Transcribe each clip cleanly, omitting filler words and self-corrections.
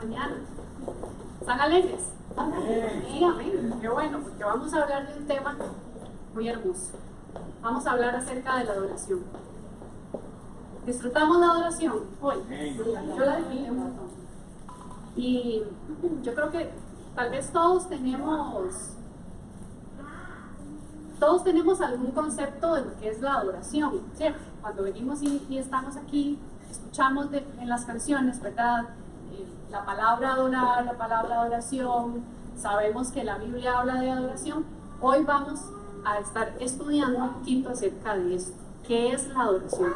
mañana? ¿Están alegres? Sí, amén. Qué bueno, porque vamos a hablar de un tema muy hermoso. Vamos a hablar acerca de la adoración. ¿Disfrutamos la adoración hoy? Yo la disfruté un montón. Y yo creo que tal vez todos tenemos algún concepto de lo que es la adoración, ¿cierto? Cuando venimos y estamos aquí, escuchamos en las canciones, ¿verdad? La palabra adorar, la palabra adoración, sabemos que la Biblia habla de adoración. Hoy vamos a estar estudiando un poquito acerca de esto. ¿Qué es la adoración?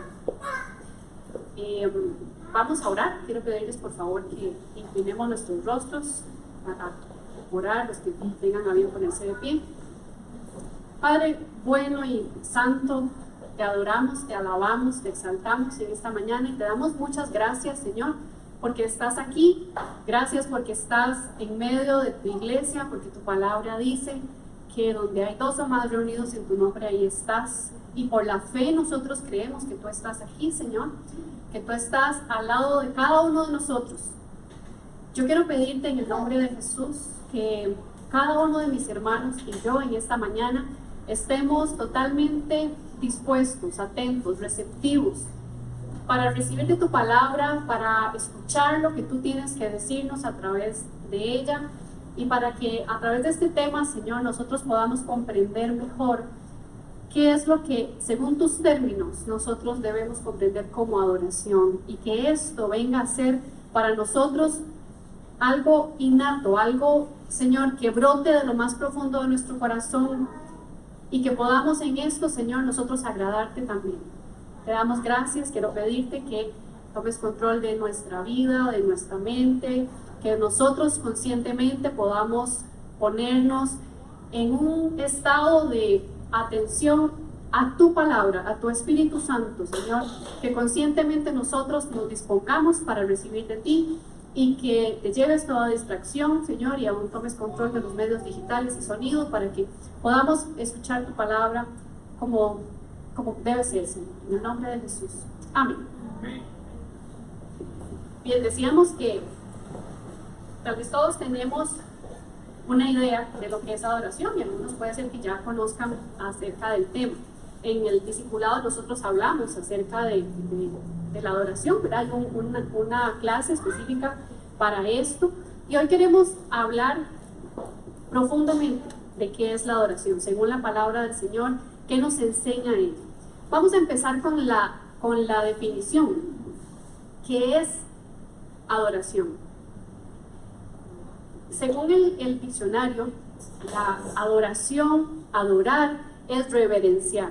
Vamos a orar. Quiero pedirles por favor que inclinemos nuestros rostros para orar, los que tengan a bien ponerse de pie. Padre bueno y santo, te adoramos, te alabamos, te exaltamos en esta mañana y te damos muchas gracias, Señor, porque estás aquí. Gracias porque estás en medio de tu iglesia, porque tu palabra dice que donde hay dos o más reunidos en tu nombre, ahí estás. Y por la fe nosotros creemos que tú estás aquí, Señor, que tú estás al lado de cada uno de nosotros. Yo quiero pedirte en el nombre de Jesús que cada uno de mis hermanos y yo en esta mañana estemos totalmente dispuestos, atentos, receptivos para recibir de tu palabra, para escuchar lo que tú tienes que decirnos a través de ella y para que a través de este tema, Señor, nosotros podamos comprender mejor qué es lo que, según tus términos, nosotros debemos comprender como adoración y que esto venga a ser para nosotros algo innato, algo, Señor, que brote de lo más profundo de nuestro corazón y que podamos en esto, Señor, nosotros agradarte también. Te damos gracias. Quiero pedirte que tomes control de nuestra vida, de nuestra mente, que nosotros conscientemente podamos ponernos en un estado de atención a tu palabra, a tu Espíritu Santo, Señor, que conscientemente nosotros nos dispongamos para recibir de ti y que te lleves toda distracción, Señor, y aún tomes control de los medios digitales y sonidos para que podamos escuchar tu palabra como debe ser, Señor, en el nombre de Jesús. Amén. Bien, decíamos que tal vez todos tenemos una idea de lo que es adoración y algunos puede ser que ya conozcan acerca del tema. En el discipulado nosotros hablamos acerca de la adoración, ¿verdad? Hay una clase específica para esto y hoy queremos hablar profundamente de qué es la adoración, según la palabra del Señor, qué nos enseña ella. Vamos a empezar con la definición. ¿Qué es adoración? Según el diccionario, la adoración, adorar, es reverenciar,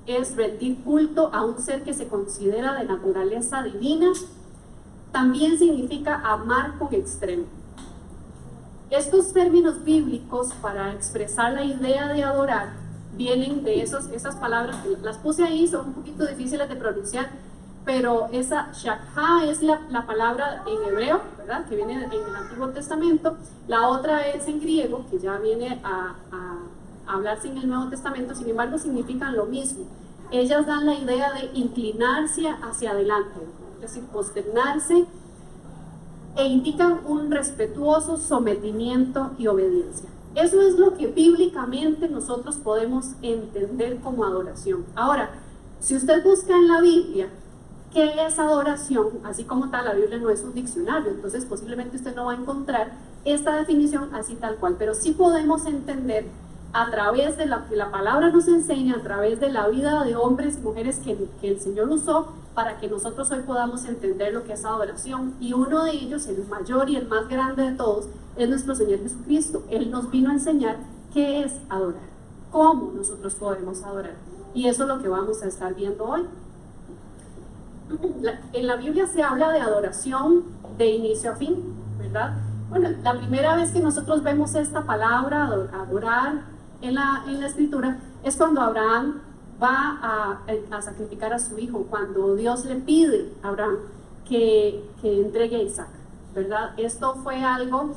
es rendir culto a un ser que se considera de naturaleza divina. También significa amar con extremo. Estos términos bíblicos para expresar la idea de adorar vienen de esas palabras que las puse ahí, son un poquito difíciles de pronunciar, pero esa shakha es la palabra en hebreo, ¿verdad? Que viene en el Antiguo Testamento. La otra es en griego, que ya viene a hablarse en el Nuevo Testamento, sin embargo significan lo mismo. Ellas dan la idea de inclinarse hacia adelante, es decir, posternarse, e indican un respetuoso sometimiento y obediencia. Eso es lo que bíblicamente nosotros podemos entender como adoración. Ahora, si usted busca en la Biblia qué es adoración, así como tal, la Biblia no es un diccionario, entonces posiblemente usted no va a encontrar esta definición así tal cual, pero sí podemos entender a través de lo que la palabra nos enseña, a través de la vida de hombres y mujeres que el Señor usó para que nosotros hoy podamos entender lo que es adoración. Y uno de ellos, el mayor y el más grande de todos, es nuestro Señor Jesucristo. Él nos vino a enseñar qué es adorar, cómo nosotros podemos adorar. Y eso es lo que vamos a estar viendo hoy. En la Biblia se habla de adoración de inicio a fin, ¿verdad? Bueno, la primera vez que nosotros vemos esta palabra, adorar, en la Escritura, es cuando Abraham va a sacrificar a su hijo, cuando Dios le pide a Abraham que entregue a Isaac, ¿verdad? Esto fue algo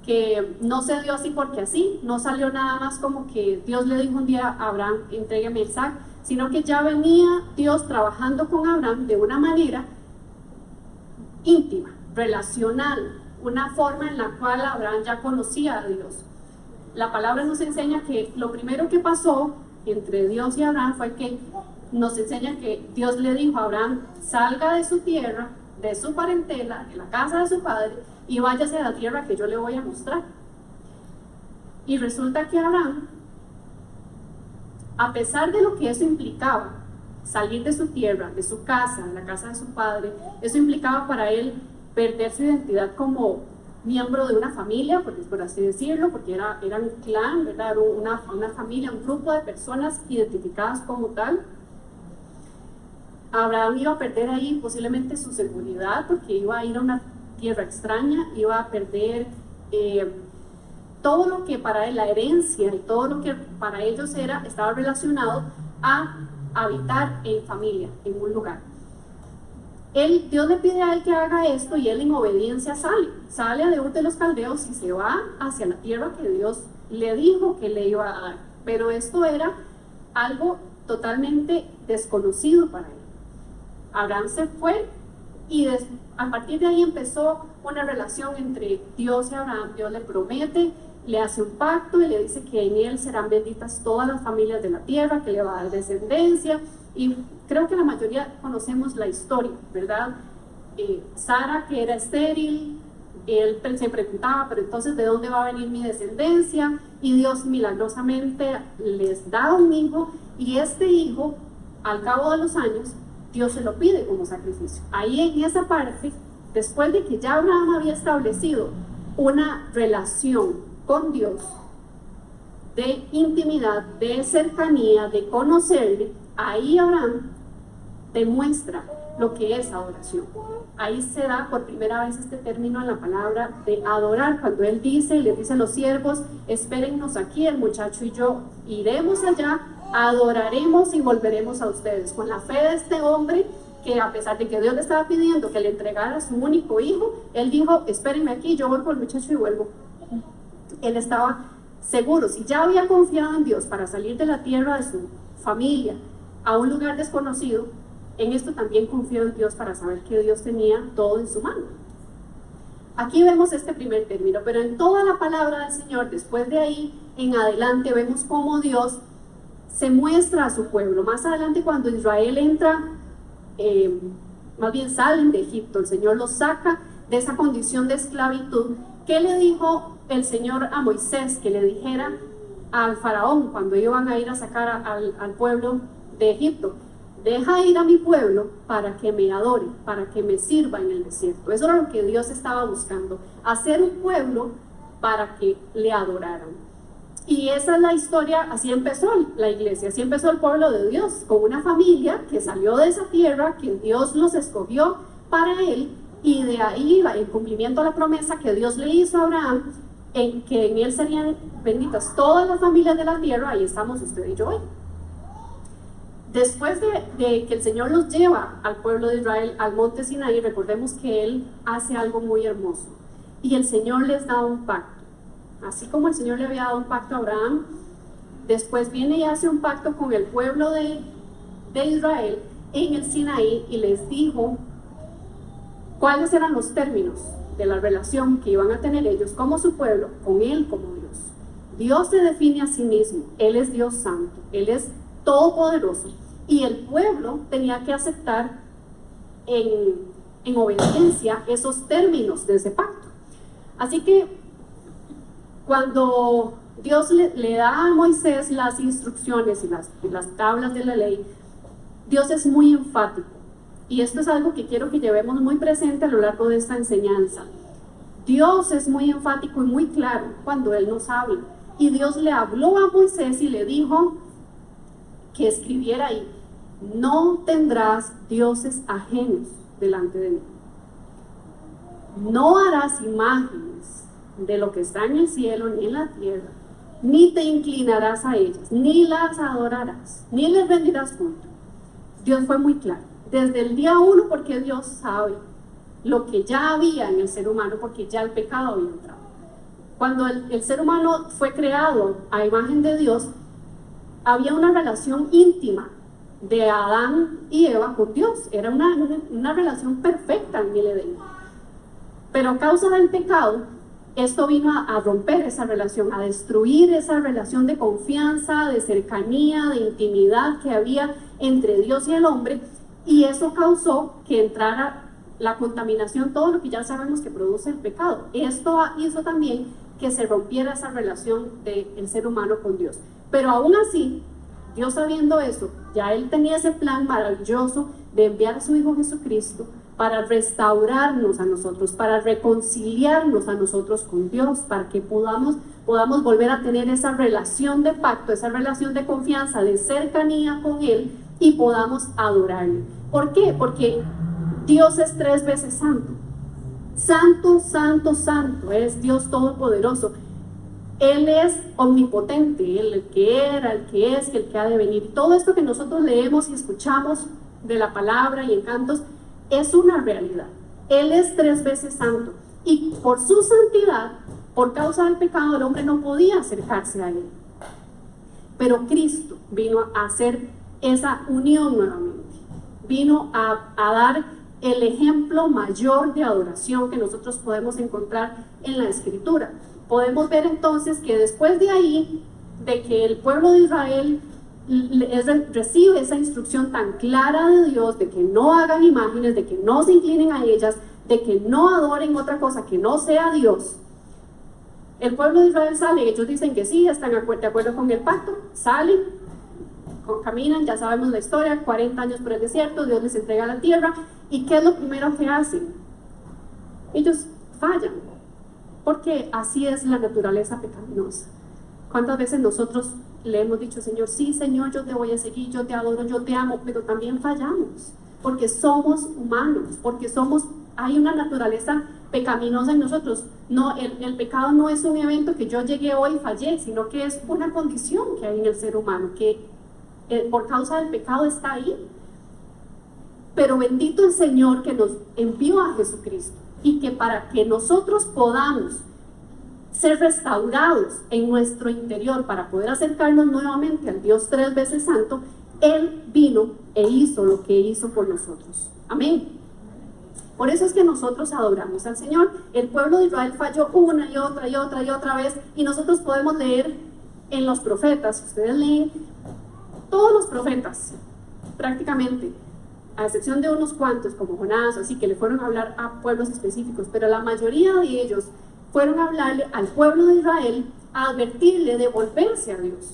que no se dio así porque así, no salió nada más como que Dios le dijo un día a Abraham, entrégueme a Isaac, sino que ya venía Dios trabajando con Abraham de una manera íntima, relacional, una forma en la cual Abraham ya conocía a Dios. La palabra nos enseña que lo primero que pasó entre Dios y Abraham fue que nos enseña que Dios le dijo a Abraham: salga de su tierra, de su parentela, de la casa de su padre, y váyase a la tierra que yo le voy a mostrar. Y resulta que Abraham, a pesar de lo que eso implicaba, salir de su tierra, de su casa, de la casa de su padre, eso implicaba para él perder su identidad como miembro de una familia, por así decirlo, porque era un clan, ¿verdad? Era una familia, un grupo de personas identificadas como tal. Abraham iba a perder ahí posiblemente su seguridad, porque iba a ir a una tierra extraña, iba a perder todo lo que para él, la herencia y todo lo que para ellos estaba relacionado a habitar en familia, en un lugar. Dios le pide a él que haga esto, y él en obediencia sale de Ur de los Caldeos y se va hacia la tierra que Dios le dijo que le iba a dar. Pero esto era algo totalmente desconocido para él. Abraham se fue, y a partir de ahí empezó una relación entre Dios y Abraham. Dios le promete, le hace un pacto y le dice que en él serán benditas todas las familias de la tierra, que le va a dar descendencia. Y creo que la mayoría conocemos la historia, ¿verdad? Sara, que era estéril, él se preguntaba: pero entonces, ¿de dónde va a venir mi descendencia? Y Dios milagrosamente les da un hijo, y este hijo, al cabo de los años, Dios se lo pide como sacrificio. Ahí en esa parte, después de que ya Abraham había establecido una relación con Dios, de intimidad, de cercanía, de conocerle, ahí Abraham demuestra lo que es adoración. Ahí se da por primera vez este término en la palabra de adorar, cuando él dice, y le dice a los siervos: espérennos aquí, el muchacho y yo iremos allá, adoraremos y volveremos a ustedes. Con la fe de este hombre, que a pesar de que Dios le estaba pidiendo que le entregara a su único hijo, él dijo: espérenme aquí, yo voy con el muchacho y vuelvo. Él estaba seguro, si ya había confiado en Dios para salir de la tierra de su familia a un lugar desconocido, en esto también confió en Dios para saber que Dios tenía todo en su mano. Aquí vemos este primer término, pero en toda la palabra del Señor, después de ahí en adelante, vemos cómo Dios se muestra a su pueblo. Más adelante, cuando Israel entra, más bien salen de Egipto, el Señor los saca de esa condición de esclavitud. ¿Qué le dijo el Señor a Moisés que le dijera al faraón cuando iban a ir a sacar al pueblo de Egipto? Deja ir a mi pueblo para que me adore, para que me sirva en el desierto. Eso era lo que Dios estaba buscando, hacer un pueblo para que le adoraran. Y esa es la historia, así empezó la iglesia, así empezó el pueblo de Dios, con una familia que salió de esa tierra, que Dios los escogió para él, y de ahí el cumplimiento de la promesa que Dios le hizo a Abraham, en que en él serían benditas todas las familias de la tierra. Ahí estamos usted y yo hoy. Después de que el Señor los lleva al pueblo de Israel al monte Sinaí, recordemos que Él hace algo muy hermoso, y el Señor les da un pacto. Así como el Señor le había dado un pacto a Abraham, después viene y hace un pacto con el pueblo de Israel en el Sinaí, y les dijo cuáles eran los términos de la relación que iban a tener ellos como su pueblo, con Él como Dios. Dios se define a sí mismo, Él es Dios santo, Él es todopoderoso, y el pueblo tenía que aceptar en obediencia esos términos de ese pacto. Así que cuando Dios le da a Moisés las instrucciones y las tablas de la ley, Dios es muy enfático, y esto es algo que quiero que llevemos muy presente a lo largo de esta enseñanza. Dios es muy enfático y muy claro cuando Él nos habla, y Dios le habló a Moisés y le dijo que escribiera ahí: no tendrás dioses ajenos delante de mí. No harás imágenes de lo que está en el cielo ni en la tierra, ni te inclinarás a ellas, ni las adorarás, ni les rendirás culto. Dios fue muy claro desde el día 1, porque Dios sabe lo que ya había en el ser humano, porque ya el pecado había entrado. Cuando el ser humano fue creado a imagen de Dios, había una relación íntima de Adán y Eva con Dios. Era una relación perfecta en el Edén. Pero a causa del pecado, esto vino a romper esa relación, a destruir esa relación de confianza, de cercanía, de intimidad que había entre Dios y el hombre, y eso causó que entrara la contaminación, todo lo que ya sabemos que produce el pecado. Esto hizo también que se rompiera esa relación del ser humano con Dios. Pero aún así, Dios sabiendo eso, ya Él tenía ese plan maravilloso de enviar a su Hijo Jesucristo para restaurarnos a nosotros, para reconciliarnos a nosotros con Dios, para que podamos volver a tener esa relación de pacto, esa relación de confianza, de cercanía con Él, y podamos adorarle. ¿Por qué? Porque Dios es 3 veces santo. Santo, santo, santo, es Dios Todopoderoso. Él es omnipotente, Él el que era, el que es, el que ha de venir. Todo esto que nosotros leemos y escuchamos de la palabra y en cantos es una realidad. Él es 3 veces santo, y por su santidad, por causa del pecado, el hombre no podía acercarse a Él. Pero Cristo vino a hacer esa unión nuevamente. Vino a dar el ejemplo mayor de adoración que nosotros podemos encontrar en la Escritura. Podemos ver entonces que después de ahí, de que el pueblo de Israel recibe esa instrucción tan clara de Dios, de que no hagan imágenes, de que no se inclinen a ellas, de que no adoren otra cosa que no sea Dios, el pueblo de Israel sale, ellos dicen que sí, están de acuerdo con el pacto, salen, caminan, ya sabemos la historia, 40 años por el desierto, Dios les entrega la tierra, y ¿qué es lo primero que hacen? Ellos fallan, porque así es la naturaleza pecaminosa. ¿Cuántas veces nosotros le hemos dicho, Señor, sí, Señor, yo te voy a seguir, yo te adoro, yo te amo, pero también fallamos, porque somos humanos, porque hay una naturaleza pecaminosa en nosotros. No, el pecado no es un evento que yo llegué hoy y fallé, sino que es una condición que hay en el ser humano, que por causa del pecado está ahí. Pero bendito el Señor que nos envió a Jesucristo, y que para que nosotros podamos ser restaurados en nuestro interior, para poder acercarnos nuevamente al Dios 3 veces santo, Él vino e hizo lo que hizo por nosotros. Amén. Por eso es que nosotros adoramos al Señor. El pueblo de Israel falló una y otra y otra y otra vez, y nosotros podemos leer en los profetas, ustedes leen todos los profetas, prácticamente, a excepción de unos cuantos como Jonás, así que le fueron a hablar a pueblos específicos, pero la mayoría de ellos fueron a hablarle al pueblo de Israel, a advertirle de volverse a Dios,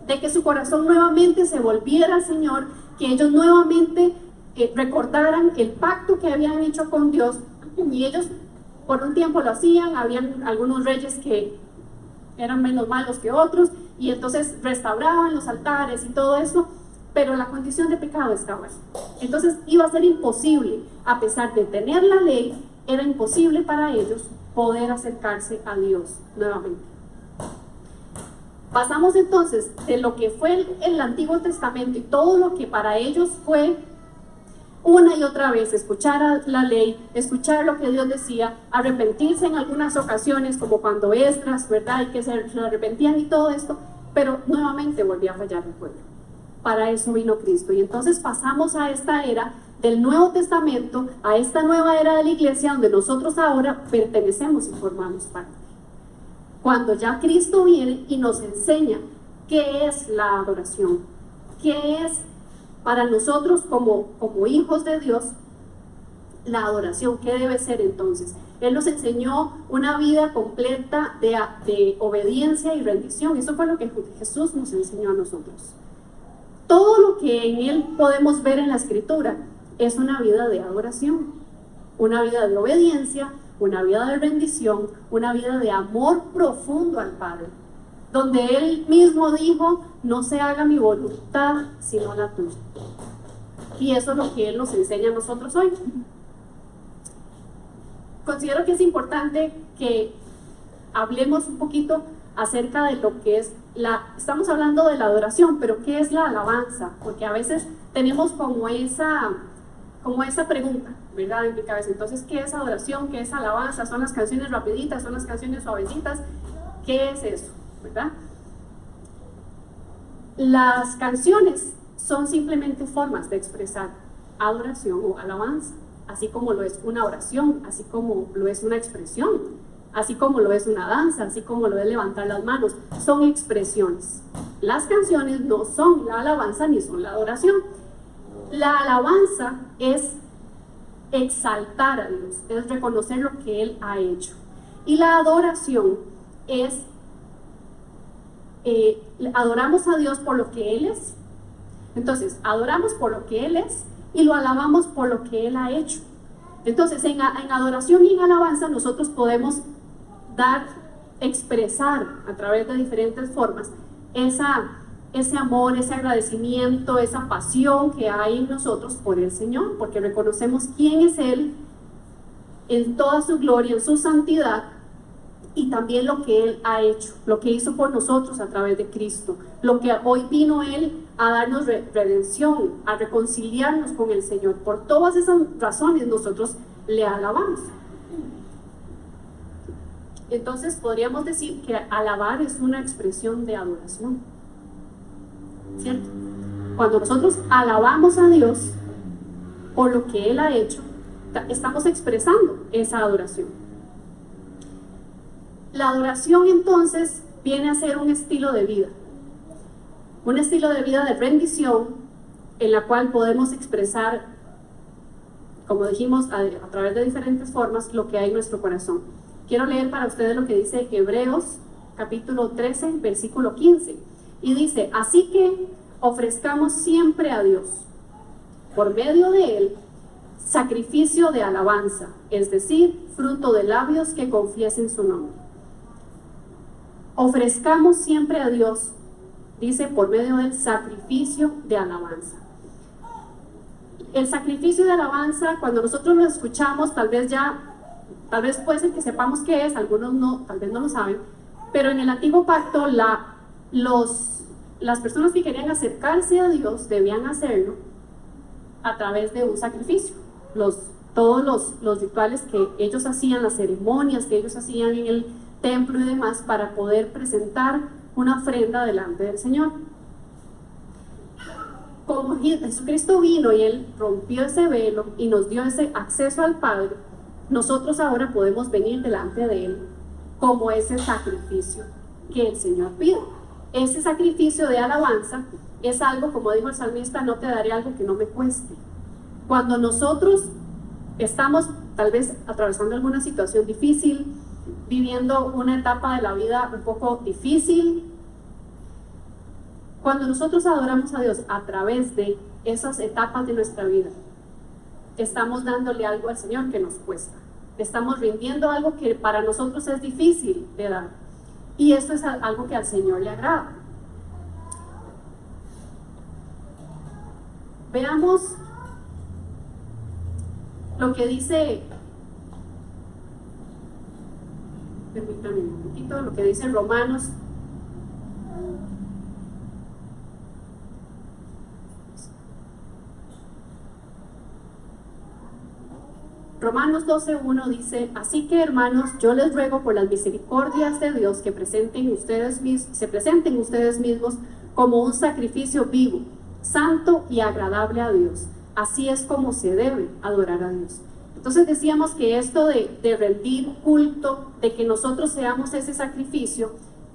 de que su corazón nuevamente se volviera al Señor, que ellos nuevamente recordaran el pacto que habían hecho con Dios. Y ellos por un tiempo lo hacían, habían algunos reyes que eran menos malos que otros, y entonces restauraban los altares y todo eso, pero la condición de pecado estaba ahí. Entonces iba a ser imposible, a pesar de tener la ley, era imposible para ellos poder acercarse a Dios nuevamente. Pasamos entonces de lo que fue el Antiguo Testamento y todo lo que para ellos fue una y otra vez escuchar la ley, escuchar lo que Dios decía, arrepentirse en algunas ocasiones, como cuando Esdras, ¿verdad? Y que se arrepentían y todo esto, pero nuevamente volvía a fallar el pueblo. Para eso vino Cristo. Y entonces pasamos a esta era del Nuevo Testamento, a esta nueva era de la iglesia, donde nosotros ahora pertenecemos y formamos parte. Cuando ya Cristo viene y nos enseña qué es la adoración, qué es para nosotros como hijos de Dios la adoración, ¿qué debe ser entonces? Él nos enseñó una vida completa de obediencia y rendición. Eso fue lo que Jesús nos enseñó a nosotros. Todo lo que en Él podemos ver en la Escritura es una vida de adoración, una vida de obediencia, una vida de rendición, una vida de amor profundo al Padre, donde Él mismo dijo, no se haga mi voluntad sino la tuya. Y eso es lo que Él nos enseña a nosotros hoy. Considero que es importante que hablemos un poquito acerca de lo que es estamos hablando de la adoración, pero ¿qué es la alabanza? Porque a veces tenemos como esa pregunta, ¿verdad? En mi cabeza. Entonces, ¿qué es adoración? ¿Qué es alabanza? ¿Son las canciones rapiditas? ¿Son las canciones suavecitas? ¿Qué es eso? ¿Verdad? Las canciones son simplemente formas de expresar adoración o alabanza. así como lo es una oración, así como lo es una expresión, así como lo es una danza, así como lo es levantar las manos. Son expresiones. Las canciones no son la alabanza ni son la adoración. La alabanza es exaltar a Dios, es reconocer lo que Él ha hecho. Y la adoración es, adoramos a Dios por lo que Él es. Entonces, adoramos por lo que Él es y lo alabamos por lo que Él ha hecho. Entonces, en adoración y en alabanza nosotros podemos expresar a través de diferentes formas ese amor, ese agradecimiento, esa pasión que hay en nosotros por el Señor, porque reconocemos quién es Él en toda su gloria, en su santidad, y también lo que Él ha hecho, lo que hizo por nosotros a través de Cristo, lo que hoy vino Él a darnos redención, a reconciliarnos con el Señor. Por todas esas razones nosotros le alabamos. Entonces podríamos decir que alabar es una expresión de adoración, ¿cierto? Cuando nosotros alabamos a Dios por lo que Él ha hecho, estamos expresando esa adoración. La adoración entonces viene a ser un estilo de vida de rendición, en la cual podemos expresar, como dijimos, a través de diferentes formas, lo que hay en nuestro corazón. Quiero leer para ustedes lo que dice Hebreos capítulo 13, versículo 15, y dice: así que ofrezcamos siempre a Dios, por medio de Él, sacrificio de alabanza, es decir, fruto de labios que confiesen su nombre. Ofrezcamos siempre a Dios, dice, por medio del sacrificio de alabanza. El sacrificio de alabanza, cuando nosotros lo escuchamos, tal vez puede ser que sepamos qué es, algunos no, tal vez no lo saben, pero en el antiguo pacto las personas que querían acercarse a Dios debían hacerlo a través de un sacrificio. Todos los rituales que ellos hacían, las ceremonias que ellos hacían en el templo y demás, para poder presentar una ofrenda delante del Señor. Como Jesucristo vino y Él rompió ese velo y nos dio ese acceso al Padre, nosotros ahora podemos venir delante de Él como ese sacrificio que el Señor pide. Ese sacrificio de alabanza es algo, como dijo el salmista: no te daré algo que no me cueste. Cuando nosotros estamos tal vez atravesando alguna situación difícil, viviendo una etapa de la vida un poco difícil, cuando nosotros adoramos a Dios a través de esas etapas de nuestra vida, estamos dándole algo al Señor que nos cuesta. Estamos rindiendo algo que para nosotros es difícil de dar. Y esto es algo que al Señor le agrada. Veamos lo que dice, permítanme un poquito, lo que dice Romanos. Romanos 12:1 dice: así que, hermanos, yo les ruego por las misericordias de Dios que se presenten ustedes mismos como un sacrificio vivo, santo y agradable a Dios. Así es como se debe adorar a Dios. Entonces decíamos que esto de rendir culto, de que nosotros seamos ese sacrificio,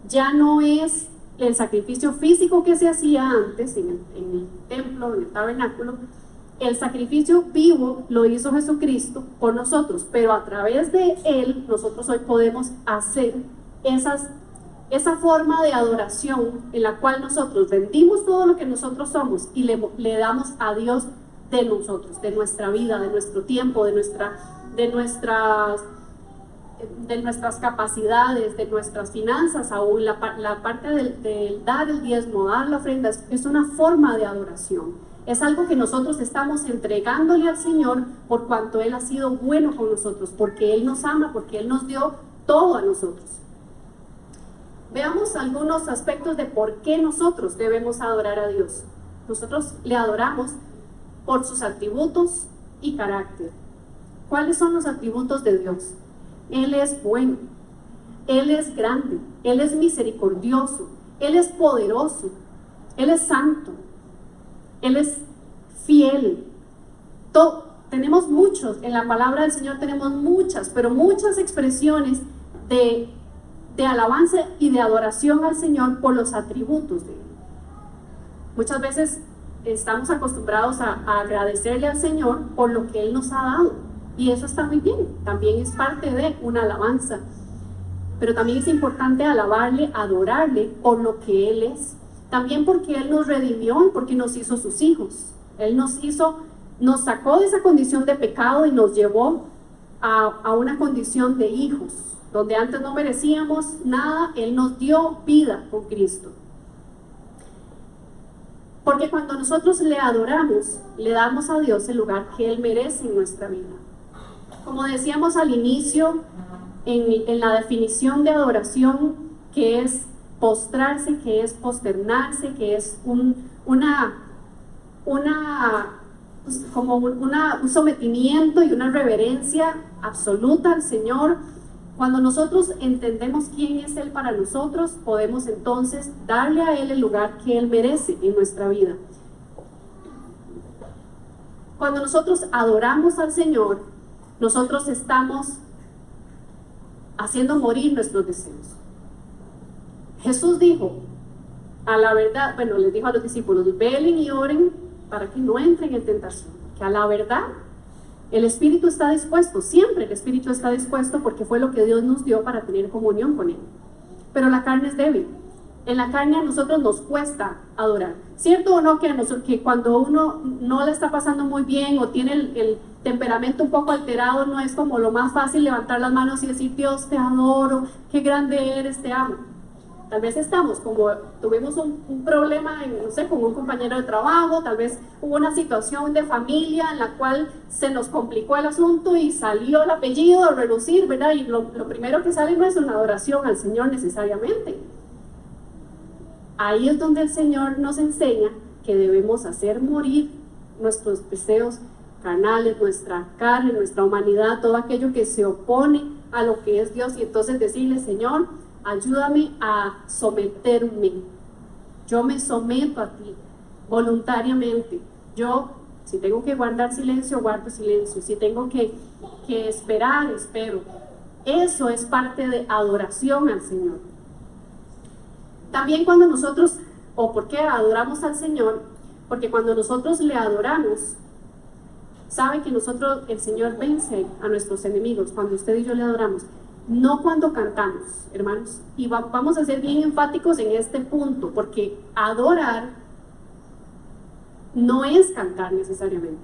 ya no es el sacrificio físico que se hacía antes en el templo, en el tabernáculo. El sacrificio vivo lo hizo Jesucristo por nosotros, pero a través de Él nosotros hoy podemos hacer esa forma de adoración en la cual nosotros rendimos todo lo que nosotros somos y le damos a Dios de nosotros, de nuestra vida, de nuestro tiempo, de nuestras capacidades, de nuestras finanzas, aún la parte del dar el diezmo, dar la ofrenda, es una forma de adoración. Es algo que nosotros estamos entregándole al Señor por cuanto Él ha sido bueno con nosotros, porque Él nos ama, porque Él nos dio todo a nosotros. Veamos algunos aspectos de por qué nosotros debemos adorar a Dios. Nosotros le adoramos por sus atributos y carácter. ¿Cuáles son los atributos de Dios? Él es bueno, Él es grande, Él es misericordioso, Él es poderoso, Él es santo, Él es fiel. tenemos muchos, en la palabra del Señor tenemos muchas, pero muchas expresiones de alabanza y de adoración al Señor por los atributos de Él. Muchas veces estamos acostumbrados a agradecerle al Señor por lo que Él nos ha dado, y eso está muy bien, también es parte de una alabanza, pero también es importante alabarle, adorarle por lo que Él es, también porque Él nos redimió, porque nos hizo sus hijos. Él nos sacó de esa condición de pecado y nos llevó a una condición de hijos, donde antes no merecíamos nada. Él nos dio vida con Cristo. Porque cuando nosotros le adoramos, le damos a Dios el lugar que Él merece en nuestra vida. Como decíamos al inicio, en la definición de adoración, que es postrarse, que es posternarse, que es un sometimiento y una reverencia absoluta al Señor. Cuando nosotros entendemos quién es Él para nosotros, podemos entonces darle a Él el lugar que Él merece en nuestra vida. Cuando nosotros adoramos al Señor, nosotros estamos haciendo morir nuestros deseos. Jesús dijo, a la verdad, les dijo a los discípulos, velen y oren para que no entren en tentación, que a la verdad el Espíritu está dispuesto, siempre el Espíritu está dispuesto, porque fue lo que Dios nos dio para tener comunión con Él, pero la carne es débil. En la carne a nosotros nos cuesta adorar. ¿Cierto o no que cuando uno no le está pasando muy bien o tiene el temperamento un poco alterado, no es como lo más fácil levantar las manos y decir, Dios, te adoro, qué grande eres, te amo? Tal vez tuvimos un problema, con un compañero de trabajo, tal vez hubo una situación de familia en la cual se nos complicó el asunto y salió el apellido a relucir, ¿verdad? Y lo primero que sale no es una adoración al Señor necesariamente. Ahí es donde el Señor nos enseña que debemos hacer morir nuestros deseos carnales, nuestra carne, nuestra humanidad, todo aquello que se opone a lo que es Dios, y entonces decirle, Señor, ayúdame a someterme. Yo me someto a ti voluntariamente. Yo, si tengo que guardar silencio, guardo silencio. Si tengo que esperar, espero. Eso es parte de adoración al Señor. También cuando nosotros, ¿por qué adoramos al Señor? Porque cuando nosotros le adoramos, saben que el Señor vence a nuestros enemigos cuando usted y yo le adoramos. No cuando cantamos, hermanos. Y vamos a ser bien enfáticos en este punto, porque adorar no es cantar necesariamente.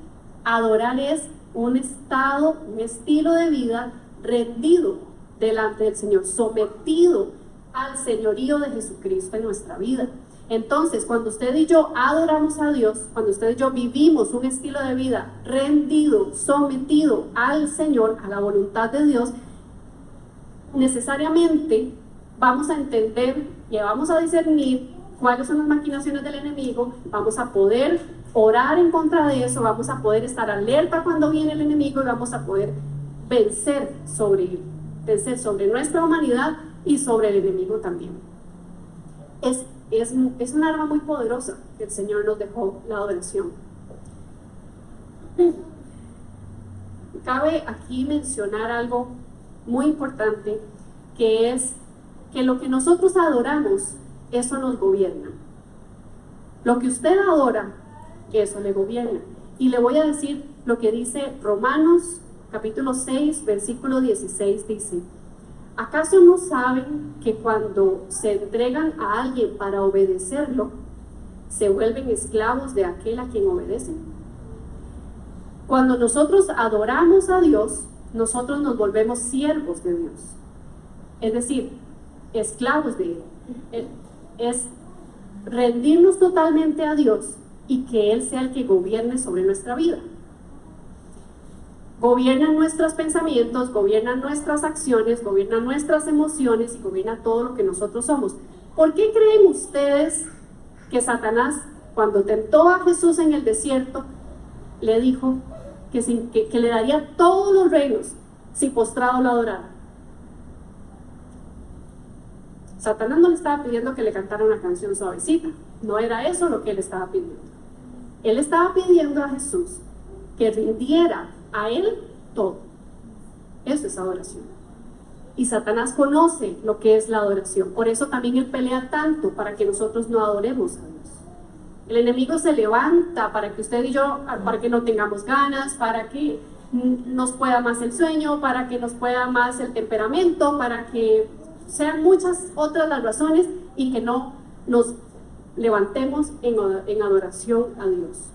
Adorar es un estado, un estilo de vida rendido delante del Señor, sometido al señorío de Jesucristo en nuestra vida. Entonces, cuando usted y yo adoramos a Dios, cuando usted y yo vivimos un estilo de vida rendido, sometido al Señor, a la voluntad de Dios, necesariamente vamos a entender y vamos a discernir cuáles son las maquinaciones del enemigo, vamos a poder orar en contra de eso, vamos a poder estar alerta cuando viene el enemigo y vamos a poder vencer sobre él, vencer sobre nuestra humanidad y sobre el enemigo también. Es un arma muy poderosa que el Señor nos dejó, la adoración. Cabe aquí mencionar algo muy importante, que es que lo que nosotros adoramos, eso nos gobierna. Lo que usted adora, eso le gobierna. Y le voy a decir lo que dice Romanos capítulo 6, versículo 16, dice: ¿acaso no saben que cuando se entregan a alguien para obedecerlo, se vuelven esclavos de aquel a quien obedecen? Cuando nosotros adoramos a Dios, nosotros nos volvemos siervos de Dios, es decir, esclavos de Él. Es rendirnos totalmente a Dios y que Él sea el que gobierne sobre nuestra vida. Gobierna nuestros pensamientos, gobierna nuestras acciones, gobierna nuestras emociones y gobierna todo lo que nosotros somos. ¿Por qué creen ustedes que Satanás, cuando tentó a Jesús en el desierto, le dijo que le daría todos los reinos si postrado lo adorara? Satanás no le estaba pidiendo que le cantara una canción suavecita, no era eso lo que él estaba pidiendo. Él estaba pidiendo a Jesús que rindiera a Él todo. Eso es adoración. Y Satanás conoce lo que es la adoración. Por eso también él pelea tanto para que nosotros no adoremos a Dios. El enemigo se levanta para que usted y yo, para que no tengamos ganas, para que nos pueda más el sueño, para que nos pueda más el temperamento, para que sean muchas otras las razones y que no nos levantemos en adoración a Dios.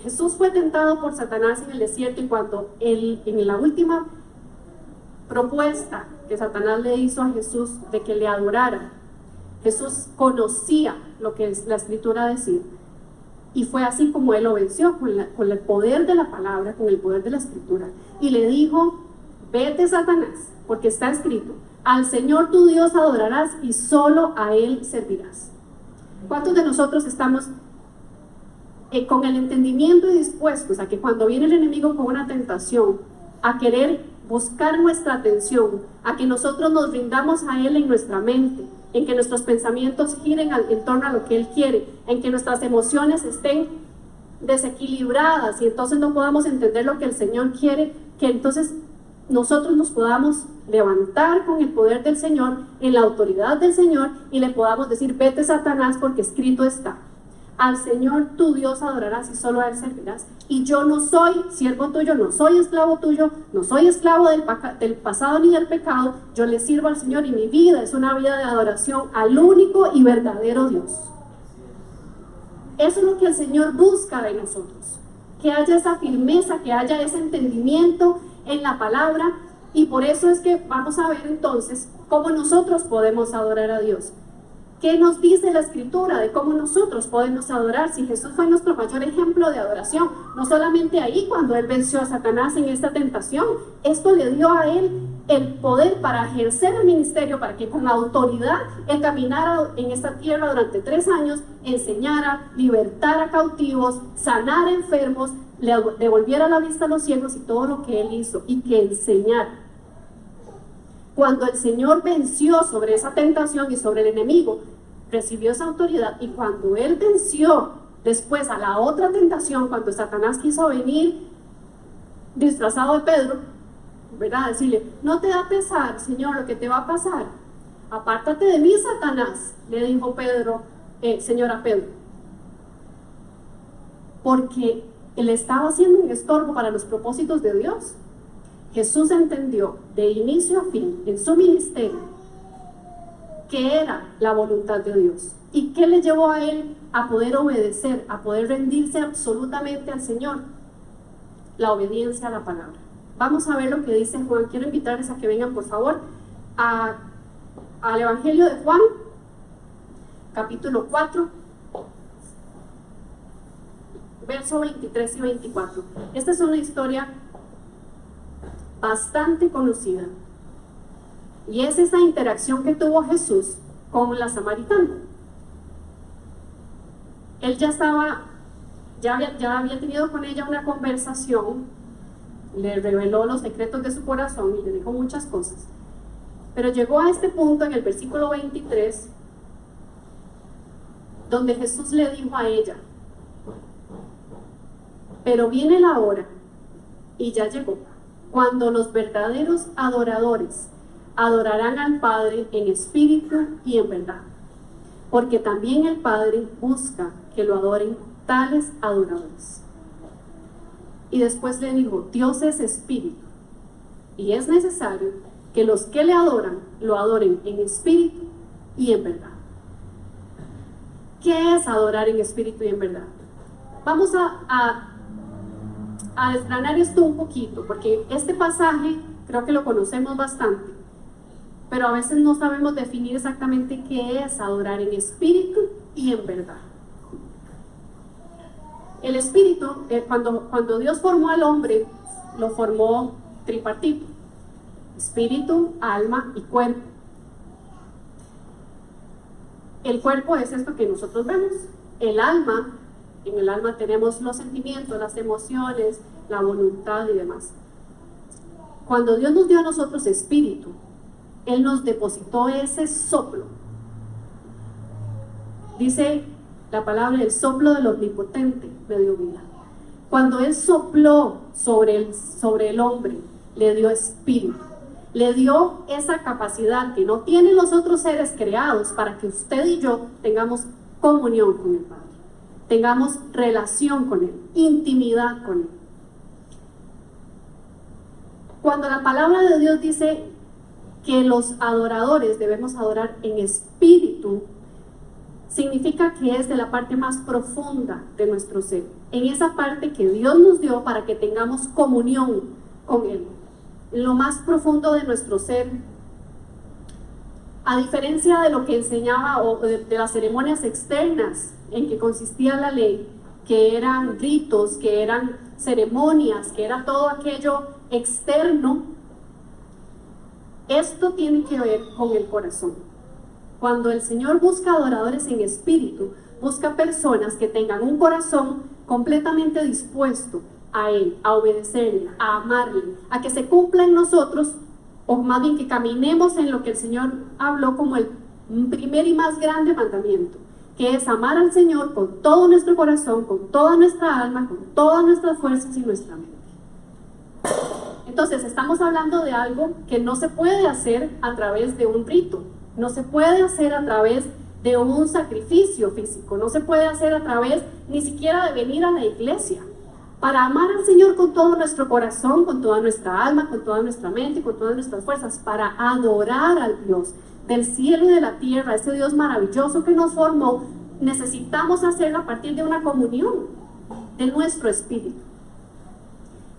Jesús fue tentado por Satanás en el desierto, y cuando en la última propuesta que Satanás le hizo a Jesús de que le adorara, Jesús conocía lo que es la escritura decir, y fue así como él lo venció, con el poder de la palabra, con el poder de la escritura, y le dijo: vete, Satanás, porque está escrito, al Señor tu Dios adorarás y solo a Él servirás. ¿Cuántos de nosotros estamos con el entendimiento y dispuestos a que cuando viene el enemigo con una tentación, a querer buscar nuestra atención, a que nosotros nos rindamos a Él en nuestra mente, en que nuestros pensamientos giren en torno a lo que Él quiere, en que nuestras emociones estén desequilibradas y entonces no podamos entender lo que el Señor quiere, que entonces nosotros nos podamos levantar con el poder del Señor, en la autoridad del Señor, y le podamos decir: vete, Satanás, porque escrito está, al Señor tu Dios adorarás y solo a Él servirás, y yo no soy siervo tuyo, no soy esclavo tuyo, no soy esclavo del pasado ni del pecado, yo le sirvo al Señor, y mi vida es una vida de adoración al único y verdadero Dios. Eso es lo que el Señor busca de nosotros, que haya esa firmeza, que haya ese entendimiento en la palabra. Y por eso es que vamos a ver entonces cómo nosotros podemos adorar a Dios. ¿Qué nos dice la escritura de cómo nosotros podemos adorar? Si Jesús fue nuestro mayor ejemplo de adoración, no solamente ahí cuando Él venció a Satanás en esta tentación, esto le dio a Él el poder para ejercer el ministerio, para que con autoridad Él caminara en esta tierra durante 3 años, enseñara, libertara cautivos, sanara enfermos, le devolviera la vista a los ciegos y todo lo que Él hizo, y que enseñara. Cuando el Señor venció sobre esa tentación y sobre el enemigo, recibió esa autoridad, y cuando Él venció después a la otra tentación, cuando Satanás quiso venir disfrazado de Pedro, ¿verdad? Decirle: no te da pesar, Señor, lo que te va a pasar. Apártate de mí, Satanás, le dijo Pedro, Señor a Pedro, porque Él estaba haciendo un estorbo para los propósitos de Dios. Jesús entendió de inicio a fin en su ministerio que era la voluntad de Dios. ¿Y qué le llevó a Él a poder obedecer, a poder rendirse absolutamente al Señor? La obediencia a la palabra. Vamos a ver lo que dice Juan. Quiero invitarles a que vengan, por favor, al Evangelio de Juan, capítulo 4, verso 23 y 24. Esta es una historia bastante conocida, y es esa interacción que tuvo Jesús con la samaritana. Él ya había tenido con ella una conversación, le reveló los secretos de su corazón y le dijo muchas cosas, pero llegó a este punto en el versículo 23 donde Jesús le dijo a ella: pero viene la hora, y ya llegó, cuando los verdaderos adoradores adorarán al Padre en espíritu y en verdad, porque también el Padre busca que lo adoren tales adoradores. Y después le dijo: Dios es espíritu, y es necesario que los que le adoran lo adoren en espíritu y en verdad. ¿Qué es adorar en espíritu y en verdad? Vamos a desgranar esto un poquito, porque este pasaje creo que lo conocemos bastante, pero a veces no sabemos definir exactamente qué es adorar en espíritu y en verdad. El espíritu, cuando Dios formó al hombre, lo formó tripartito: espíritu, alma y cuerpo. El cuerpo es esto que nosotros vemos. El alma, en el alma tenemos los sentimientos, las emociones, la voluntad y demás. Cuando Dios nos dio a nosotros espíritu, Él nos depositó ese soplo. Dice la palabra: el soplo del omnipotente me dio vida. Cuando Él sopló sobre el hombre, le dio espíritu. Le dio esa capacidad que no tienen los otros seres creados para que usted y yo tengamos comunión con el Padre, tengamos relación con Él, intimidad con Él. Cuando la palabra de Dios dice que los adoradores debemos adorar en espíritu, significa que es de la parte más profunda de nuestro ser, en esa parte que Dios nos dio para que tengamos comunión con Él, en lo más profundo de nuestro ser. A diferencia de lo que enseñaba o de las ceremonias externas en que consistía la ley, que eran ritos, que eran ceremonias, que era todo aquello externo, esto tiene que ver con el corazón. Cuando el Señor busca adoradores en espíritu, busca personas que tengan un corazón completamente dispuesto a Él, a obedecerle, a amarle, a que se cumpla en nosotros, o más bien que caminemos en lo que el Señor habló como el primer y más grande mandamiento, que es amar al Señor con todo nuestro corazón, con toda nuestra alma, con todas nuestras fuerzas y nuestra mente. Entonces, estamos hablando de algo que no se puede hacer a través de un rito, no se puede hacer a través de un sacrificio físico, no se puede hacer a través ni siquiera de venir a la iglesia. Para amar al Señor con todo nuestro corazón, con toda nuestra alma, con toda nuestra mente, con todas nuestras fuerzas, para adorar al Dios del cielo y de la tierra, ese Dios maravilloso que nos formó, necesitamos hacerlo a partir de una comunión de nuestro espíritu.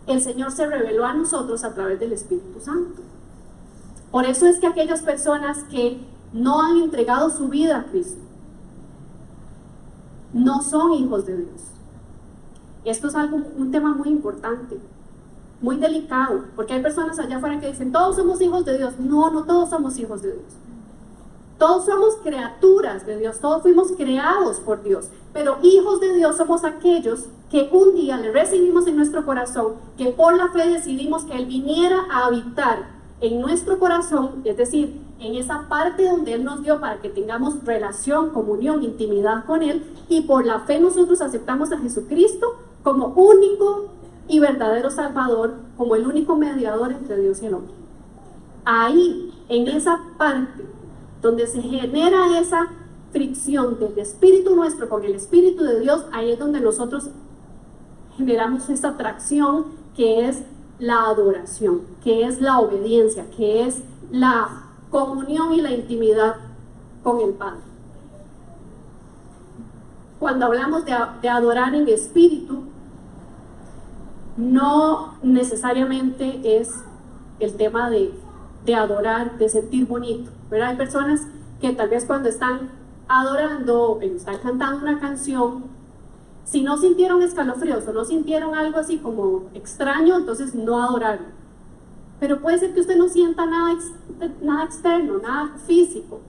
El Señor se reveló a nosotros a través del Espíritu Santo. Por eso es que aquellas personas que no han entregado su vida a Cristo no son hijos de Dios. Esto es un tema muy importante, muy delicado, porque hay personas allá afuera que dicen, todos somos hijos de Dios. No, no todos somos hijos de Dios. Todos somos criaturas de Dios, todos fuimos creados por Dios, pero hijos de Dios somos aquellos que un día le recibimos en nuestro corazón, que por la fe decidimos que Él viniera a habitar en nuestro corazón, es decir, en esa parte donde Él nos dio para que tengamos relación, comunión, intimidad con Él, y por la fe nosotros aceptamos a Jesucristo como único y verdadero Salvador, como el único mediador entre Dios y el hombre. Ahí, en esa parte donde se genera esa fricción del espíritu nuestro con el espíritu de Dios, ahí es donde nosotros generamos esa atracción que es la adoración, que es la obediencia, que es la comunión y la intimidad con el Padre. Cuando hablamos de adorar en espíritu, no necesariamente es el tema de adorar, de sentir bonito, ¿verdad? Hay personas que tal vez cuando están adorando, están cantando una canción, si no sintieron escalofríos o no sintieron algo así como extraño, entonces no adoraron. Pero puede ser que usted no sienta nada externo, nada físico,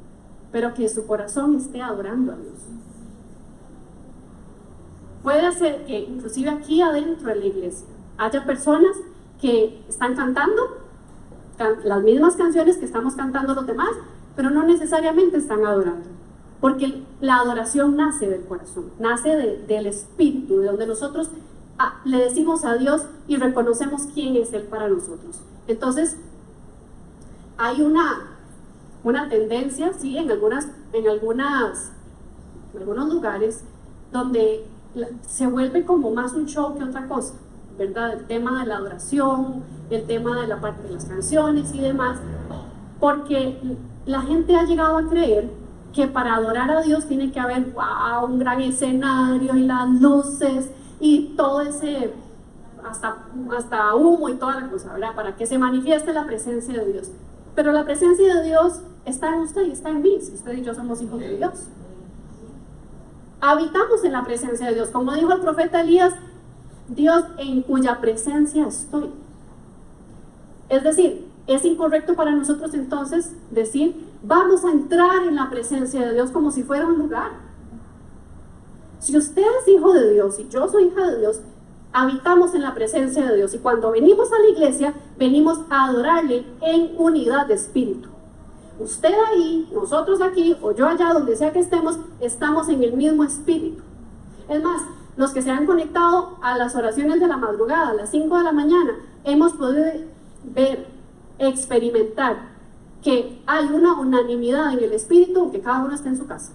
pero que su corazón esté adorando a Dios. Puede ser que inclusive aquí adentro de la iglesia haya personas que están cantando las mismas canciones que estamos cantando los demás, pero no necesariamente están adorando, porque la adoración nace del corazón, nace del espíritu, de donde nosotros le decimos a Dios y reconocemos quién es Él para nosotros. Entonces, hay una tendencia, sí, en algunos lugares, donde se vuelve como más un show que otra cosa, ¿verdad? El tema de la adoración, el tema de la parte de las canciones y demás, porque la gente ha llegado a creer que para adorar a Dios tiene que haber un gran escenario y las luces y todo ese, hasta humo y toda la cosa, ¿verdad? Para que se manifieste la presencia de Dios. Pero la presencia de Dios está en usted y está en mí, si usted y yo somos hijos de Dios. Habitamos en la presencia de Dios, como dijo el profeta Elías, Dios en cuya presencia estoy. Es decir, es incorrecto para nosotros entonces decir, vamos a entrar en la presencia de Dios como si fuera un lugar. Si usted es hijo de Dios y yo soy hija de Dios, habitamos en la presencia de Dios, y cuando venimos a la iglesia, venimos a adorarle en unidad de espíritu. Usted ahí, nosotros aquí, o yo allá, donde sea que estemos, estamos en el mismo espíritu. Es más, los que se han conectado a las oraciones de la madrugada, a las 5 de la mañana, hemos podido ver, experimentar que hay una unanimidad en el Espíritu, aunque cada uno esté en su casa.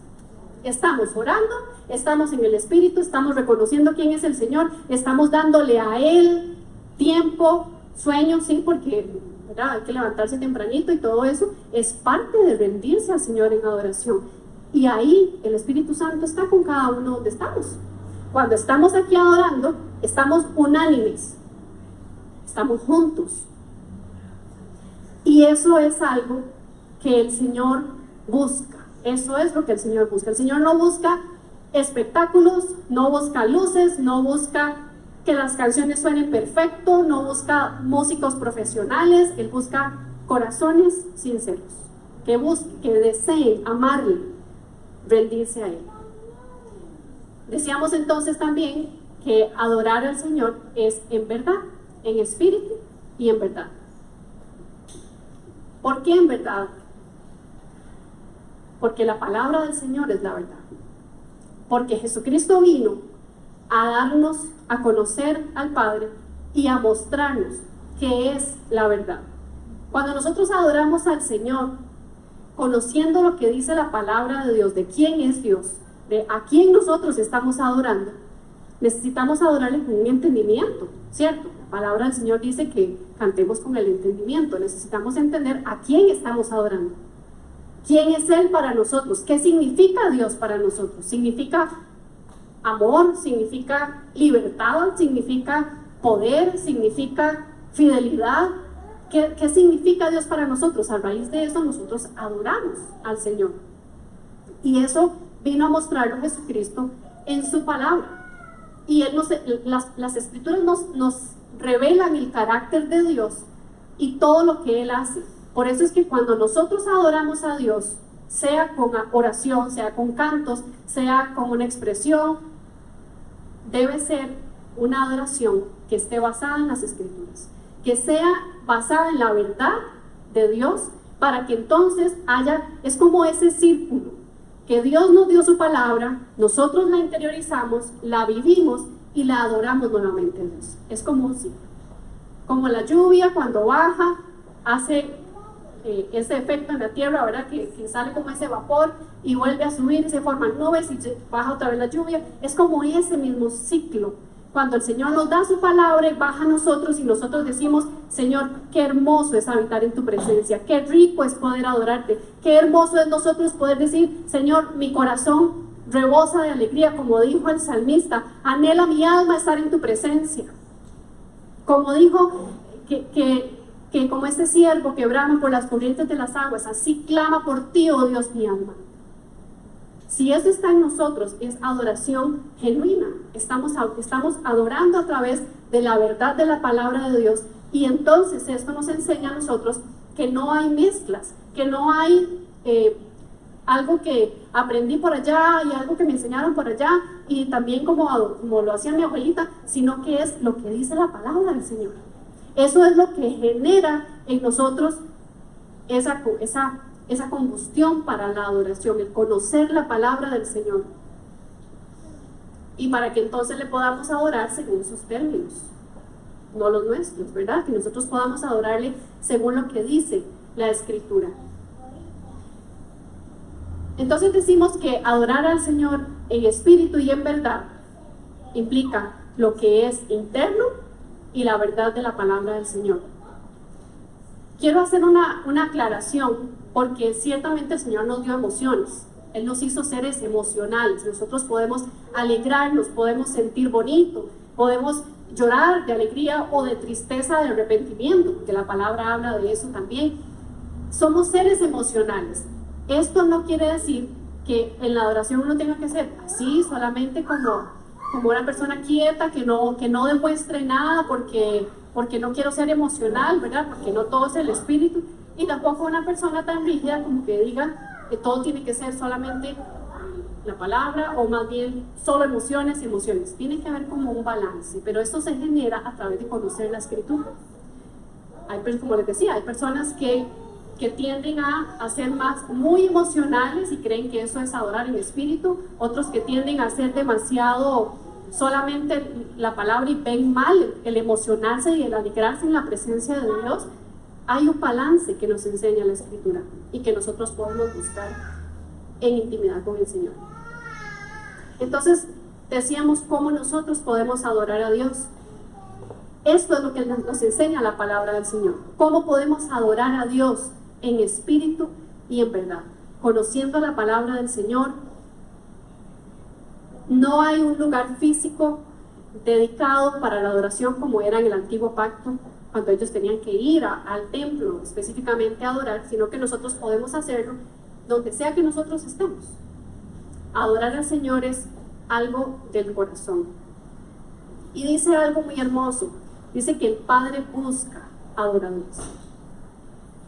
Estamos orando, estamos en el Espíritu, estamos reconociendo quién es el Señor, estamos dándole a Él tiempo, sueño, sí, porque ¿verdad? Hay que levantarse tempranito y todo eso es parte de rendirse al Señor en adoración. Y ahí el Espíritu Santo está con cada uno donde estamos. Cuando estamos aquí adorando, estamos unánimes, estamos juntos. Y eso es algo que el Señor busca. Eso es lo que el Señor busca. El Señor no busca espectáculos, no busca luces, no busca que las canciones suenen perfecto, no busca músicos profesionales. Él busca corazones sinceros, que deseen amarle, rendirse a Él. Decíamos entonces también que adorar al Señor es en verdad, en espíritu y en verdad. ¿Por qué en verdad? Porque la palabra del Señor es la verdad. Porque Jesucristo vino a darnos a conocer al Padre y a mostrarnos qué es la verdad. Cuando nosotros adoramos al Señor, conociendo lo que dice la palabra de Dios, de quién es Dios, de a quién nosotros estamos adorando, necesitamos adorarle con un entendimiento, ¿cierto? La palabra del Señor dice que cantemos con el entendimiento. Necesitamos entender a quién estamos adorando. ¿Quién es Él para nosotros? ¿Qué significa Dios para nosotros? ¿Significa amor? ¿Significa libertad? ¿Significa poder? ¿Significa fidelidad? ¿Qué significa Dios para nosotros? A raíz de eso nosotros adoramos al Señor. Y eso vino a mostrarlo Jesucristo en su palabra. Y Él las Escrituras nos revelan el carácter de Dios y todo lo que Él hace. Por eso es que cuando nosotros adoramos a Dios, sea con oración, sea con cantos, sea con una expresión, debe ser una adoración que esté basada en las Escrituras, que sea basada en la verdad de Dios, para que entonces es como ese círculo, que Dios nos dio su palabra, nosotros la interiorizamos, la vivimos y la adoramos nuevamente a Dios. Es como un ciclo. Como la lluvia cuando baja, hace ese efecto en la tierra, ¿verdad? Que sale como ese vapor y vuelve a subir y se forman nubes y baja otra vez la lluvia. Es como ese mismo ciclo. Cuando el Señor nos da su palabra, baja a nosotros y nosotros decimos, Señor, qué hermoso es habitar en tu presencia, qué rico es poder adorarte, qué hermoso es nosotros poder decir, Señor, mi corazón rebosa de alegría, como dijo el salmista, anhela mi alma estar en tu presencia. Como dijo que como este siervo que brama por las corrientes de las aguas, así clama por ti, oh Dios, mi alma. Si eso está en nosotros, es adoración genuina. Estamos adorando a través de la verdad de la palabra de Dios. Y entonces esto nos enseña a nosotros que no hay mezclas, que no hay algo que aprendí por allá y algo que me enseñaron por allá y también como lo hacía mi abuelita, sino que es lo que dice la palabra del Señor. Eso es lo que genera en nosotros esa combustión para la adoración, el conocer la palabra del Señor. Y para que entonces le podamos adorar según sus términos, no los nuestros, ¿verdad? Que nosotros podamos adorarle según lo que dice la Escritura. Entonces decimos que adorar al Señor en espíritu y en verdad implica lo que es interno y la verdad de la palabra del Señor. Quiero hacer una aclaración, porque ciertamente el Señor nos dio emociones. Él nos hizo seres emocionales. Nosotros podemos alegrarnos, podemos sentir bonito, podemos llorar de alegría o de tristeza, de arrepentimiento, porque la palabra habla de eso también. Somos seres emocionales. Esto no quiere decir que en la adoración uno tenga que ser así, solamente como una persona quieta, que no demuestre nada porque no quiero ser emocional, ¿verdad? Porque no todo es el espíritu. Y tampoco una persona tan rígida como que diga que todo tiene que ser solamente la palabra o más bien solo emociones. Tiene que haber como un balance, pero esto se genera a través de conocer la Escritura. Como les decía, hay personas que tienden a ser muy emocionales y creen que eso es adorar en espíritu, otros que tienden a ser demasiado solamente la palabra y ven mal el emocionarse y el alegrarse en la presencia de Dios. Hay un balance que nos enseña la Escritura y que nosotros podemos buscar en intimidad con el Señor. Entonces, decíamos cómo nosotros podemos adorar a Dios. Esto es lo que nos enseña la palabra del Señor. Cómo podemos adorar a Dios en espíritu y en verdad, conociendo la palabra del Señor. No hay un lugar físico dedicado para la adoración como era en el antiguo pacto, cuando ellos tenían que ir al templo específicamente a adorar, sino que nosotros podemos hacerlo donde sea que nosotros estemos. Adorar al Señor es algo del corazón. Y dice algo muy hermoso, dice que el Padre busca adoradores.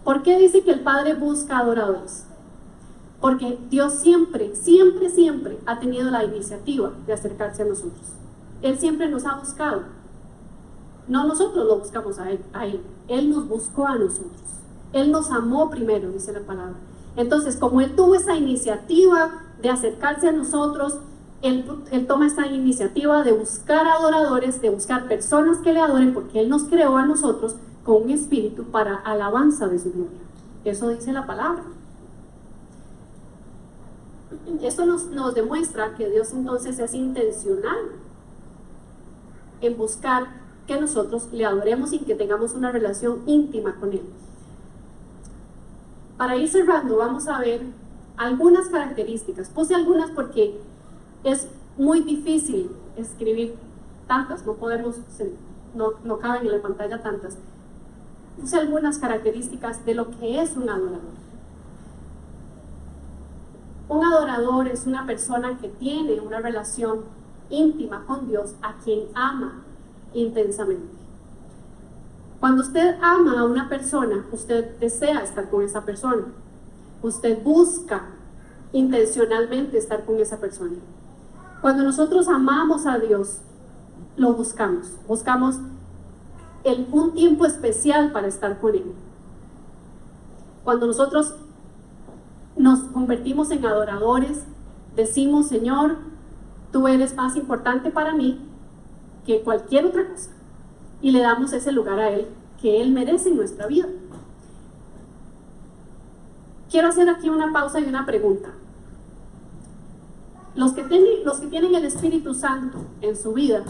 ¿Por qué dice que el Padre busca adoradores? Porque Dios siempre, siempre, siempre ha tenido la iniciativa de acercarse a nosotros. Él siempre nos ha buscado. No nosotros lo buscamos a Él. Él nos buscó a nosotros. Él nos amó primero, dice la palabra. Entonces, como Él tuvo esa iniciativa de acercarse a nosotros, Él toma esta iniciativa de buscar adoradores, de buscar personas que le adoren, porque Él nos creó a nosotros con un espíritu para alabanza de su gloria. Eso dice la palabra. Esto nos demuestra que Dios entonces es intencional en buscar que nosotros le adoremos y que tengamos una relación íntima con Él. Para ir cerrando, vamos a ver algunas características. Puse algunas porque es muy difícil escribir tantas, no caben en la pantalla tantas. Puse algunas características de lo que es un adorador. Un adorador es una persona que tiene una relación íntima con Dios, a quien ama intensamente. Cuando usted ama a una persona, usted desea estar con esa persona. Usted busca intencionalmente estar con esa persona. Cuando nosotros amamos a Dios, lo buscamos. Buscamos un tiempo especial para estar con Él. Cuando nosotros nos convertimos en adoradores, decimos: Señor, tú eres más importante para mí que cualquier otra cosa, y le damos ese lugar a Él que Él merece en nuestra vida. Quiero hacer aquí una pausa y una pregunta. Los que tienen el Espíritu Santo en su vida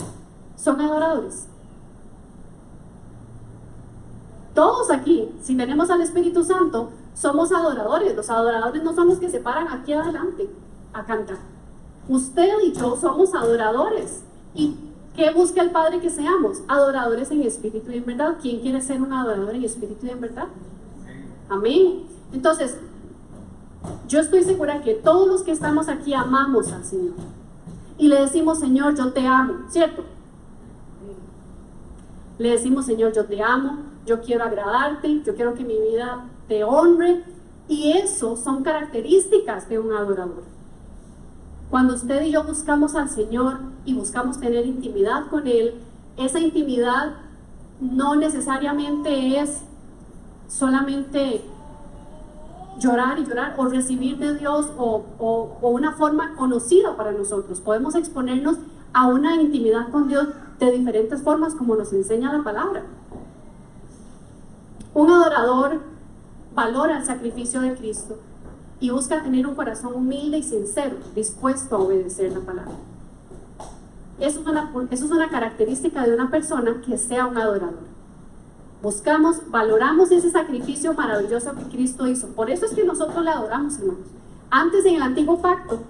son adoradores. Todos aquí, si tenemos al Espíritu Santo, somos adoradores. Los adoradores no son los que se paran aquí adelante a cantar. Usted y yo somos adoradores. ¿Y qué busca el Padre que seamos? Adoradores en espíritu y en verdad. ¿Quién quiere ser un adorador en espíritu y en verdad? Amén. Entonces, yo estoy segura que todos los que estamos aquí amamos al Señor. Y le decimos: Señor, yo te amo, ¿cierto? Le decimos: Señor, yo te amo, yo quiero agradarte, yo quiero que mi vida te honre. Y eso son características de un adorador. Cuando usted y yo buscamos al Señor y buscamos tener intimidad con Él, esa intimidad no necesariamente es solamente llorar y llorar o recibir de Dios o una forma conocida para nosotros. Podemos exponernos a una intimidad con Dios de diferentes formas, como nos enseña la palabra. Un adorador valora el sacrificio de Cristo y busca tener un corazón humilde y sincero, dispuesto a obedecer la palabra. Eso es una característica de una persona que sea un adorador. Valoramos ese sacrificio maravilloso que Cristo hizo. Por eso es que nosotros le adoramos, hermanos. Antes, en el antiguo pacto,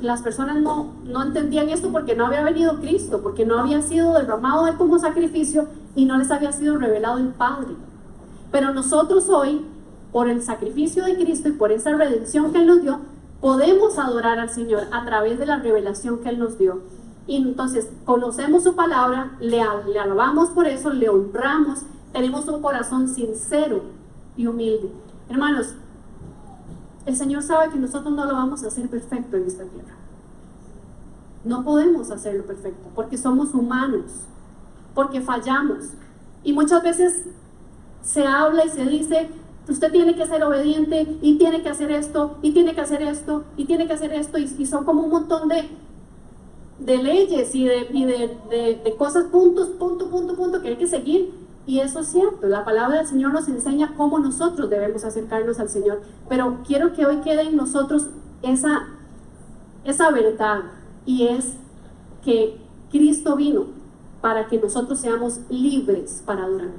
las personas no entendían esto porque no había venido Cristo, porque no había sido derramado Él como sacrificio y no les había sido revelado el Padre. Pero nosotros hoy, por el sacrificio de Cristo y por esa redención que Él nos dio, podemos adorar al Señor a través de la revelación que Él nos dio. Y entonces conocemos su palabra, le alabamos por eso, le honramos, tenemos un corazón sincero y humilde. Hermanos, el Señor sabe que nosotros no lo vamos a hacer perfecto en esta tierra. No podemos hacerlo perfecto porque somos humanos, porque fallamos. Y muchas veces se habla y se dice: usted tiene que ser obediente y tiene que hacer esto y tiene que hacer esto y tiene que hacer esto, y son como un montón de leyes y de cosas, punto, que hay que seguir. Y eso es cierto, la palabra del Señor nos enseña cómo nosotros debemos acercarnos al Señor. Pero quiero que hoy quede en nosotros esa verdad, y es que Cristo vino para que nosotros seamos libres para adorar.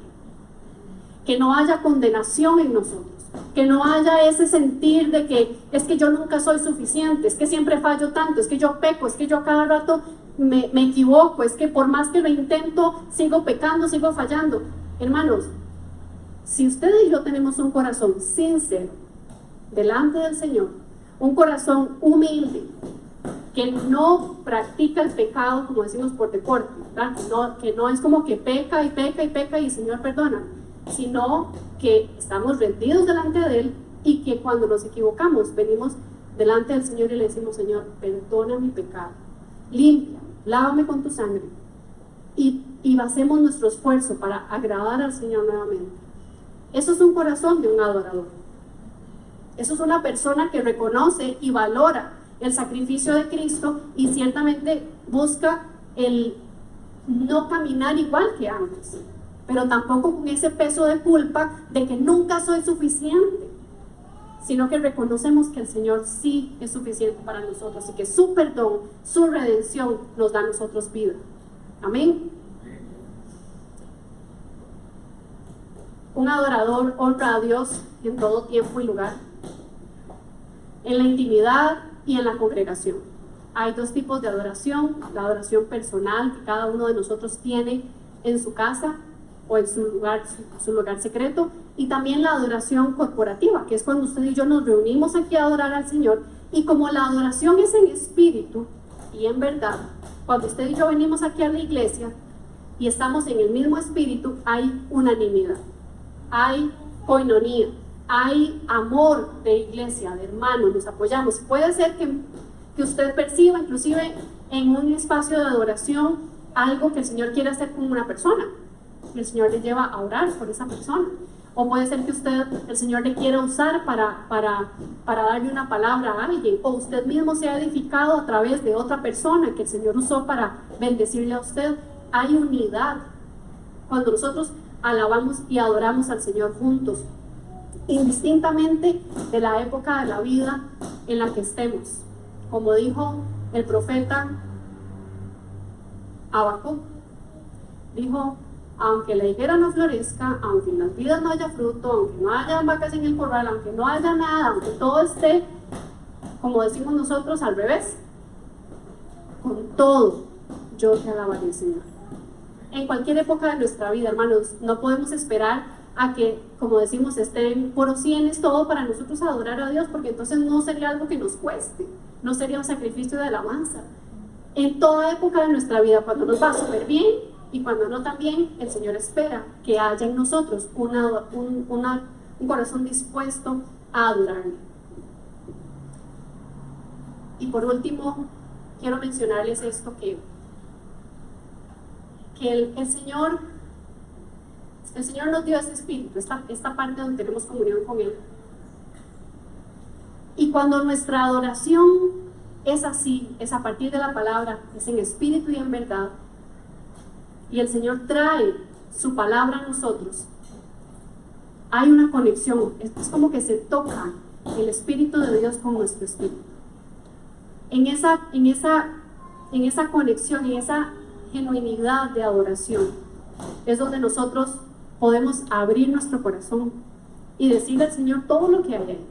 Que no haya condenación en nosotros. Que no haya ese sentir de que es que yo nunca soy suficiente, es que siempre fallo tanto, es que yo peco, es que yo cada rato me equivoco, es que por más que lo intento, sigo pecando, sigo fallando. Hermanos, si usted y yo tenemos un corazón sincero delante del Señor, un corazón humilde, que no practica el pecado, como decimos por deporte, ¿verdad? Que no es como que peca y el Señor perdona, sino que estamos rendidos delante de Él, y que cuando nos equivocamos venimos delante del Señor y le decimos: Señor, perdona mi pecado, limpia, lávame con tu sangre, y basemos nuestro esfuerzo para agradar al Señor nuevamente. Eso es un corazón de un adorador. Eso es una persona que reconoce y valora el sacrificio de Cristo, y ciertamente busca el no caminar igual que antes, pero tampoco con ese peso de culpa de que nunca soy suficiente, sino que reconocemos que el Señor sí es suficiente para nosotros, y que su perdón, su redención nos da a nosotros vida. Amén. Un adorador honra a Dios en todo tiempo y lugar, en la intimidad y en la congregación. Hay dos tipos de adoración: la adoración personal que cada uno de nosotros tiene en su casa o en su lugar secreto, y también la adoración corporativa, que es cuando usted y yo nos reunimos aquí a adorar al Señor. Y como la adoración es en espíritu y en verdad, cuando usted y yo venimos aquí a la iglesia y estamos en el mismo espíritu, hay unanimidad, hay coinonía, hay amor de iglesia, de hermanos, nos apoyamos. Puede ser que usted perciba inclusive en un espacio de adoración algo que el Señor quiere hacer con una persona, el Señor le lleva a orar por esa persona. O puede ser que el Señor le quiera usar para darle una palabra a alguien, o usted mismo se ha edificado a través de otra persona que el Señor usó para bendecirle a usted. Hay unidad cuando nosotros alabamos y adoramos al Señor juntos, indistintamente de la época de la vida en la que estemos. Como dijo el profeta Habacuc, dijo: aunque la higuera no florezca, aunque en las vidas no haya fruto, aunque no haya vacas en el corral, aunque no haya nada, aunque todo esté, como decimos nosotros, al revés, con todo yo te alabaré, Señor. En cualquier época de nuestra vida, hermanos, no podemos esperar a que, como decimos, estén por 100 todo para nosotros adorar a Dios, porque entonces no sería algo que nos cueste, no sería un sacrificio de alabanza. En toda época de nuestra vida, cuando nos va súper bien y cuando no tan bien, el Señor espera que haya en nosotros un corazón dispuesto a adorarle. Y por último, quiero mencionarles esto, que el Señor nos dio este espíritu, esta parte donde tenemos comunión con Él. Y cuando nuestra adoración es así, es a partir de la palabra, es en espíritu y en verdad, y el Señor trae su palabra a nosotros, hay una conexión. Es como que se toca el Espíritu de Dios con nuestro espíritu. En esa conexión, en esa genuinidad de adoración, es donde nosotros podemos abrir nuestro corazón y decirle al Señor todo lo que hay ahí,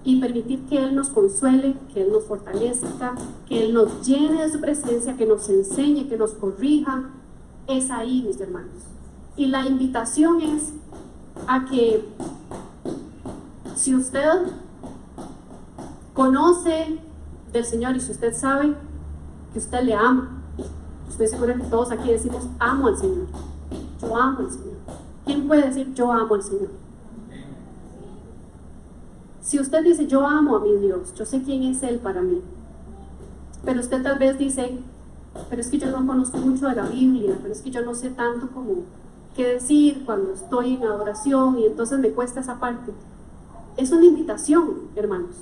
y permitir que Él nos consuele, que Él nos fortalezca, que Él nos llene de su presencia, que nos enseñe, que nos corrija. Es ahí, mis hermanos. Y la invitación es a que, si usted conoce del Señor y si usted sabe que usted le ama, estoy segura que todos aquí decimos: amo al Señor, yo amo al Señor. ¿Quién puede decir yo amo al Señor? Si usted dice: yo amo a mi Dios, yo sé quién es Él para mí, pero usted tal vez dice: pero es que yo no conozco mucho de la Biblia, pero es que yo no sé tanto como qué decir cuando estoy en adoración, y entonces me cuesta esa parte. Es una invitación, hermanos,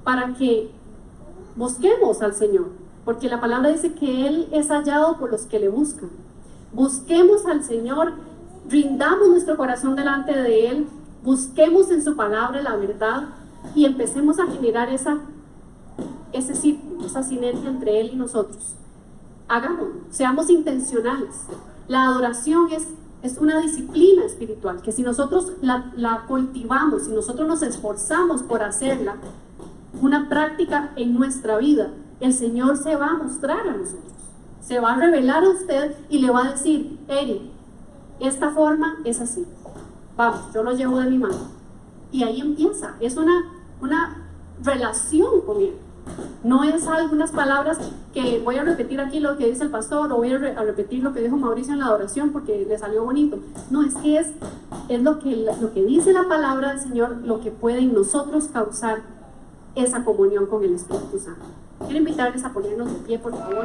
para que busquemos al Señor, porque la palabra dice que Él es hallado por los que le buscan. Busquemos al Señor, rindamos nuestro corazón delante de Él, busquemos en su palabra la verdad y empecemos a generar ese círculo, esa sinergia entre Él y nosotros. Hagámoslo, seamos intencionales. La adoración es una disciplina espiritual que si nosotros la cultivamos, si nosotros nos esforzamos por hacerla, una práctica en nuestra vida, el Señor se va a mostrar a nosotros, se va a revelar a usted y le va a decir: Eri, esta forma es así, vamos, yo lo llevo de mi mano. Y ahí empieza, es una relación con Él. No es algunas palabras que voy a repetir aquí lo que dice el pastor, o voy a repetir lo que dijo Mauricio en la adoración porque le salió bonito. No, es que es lo que dice la palabra del Señor, lo que puede en nosotros causar esa comunión con el Espíritu Santo. Quiero invitarles a ponernos de pie, por favor.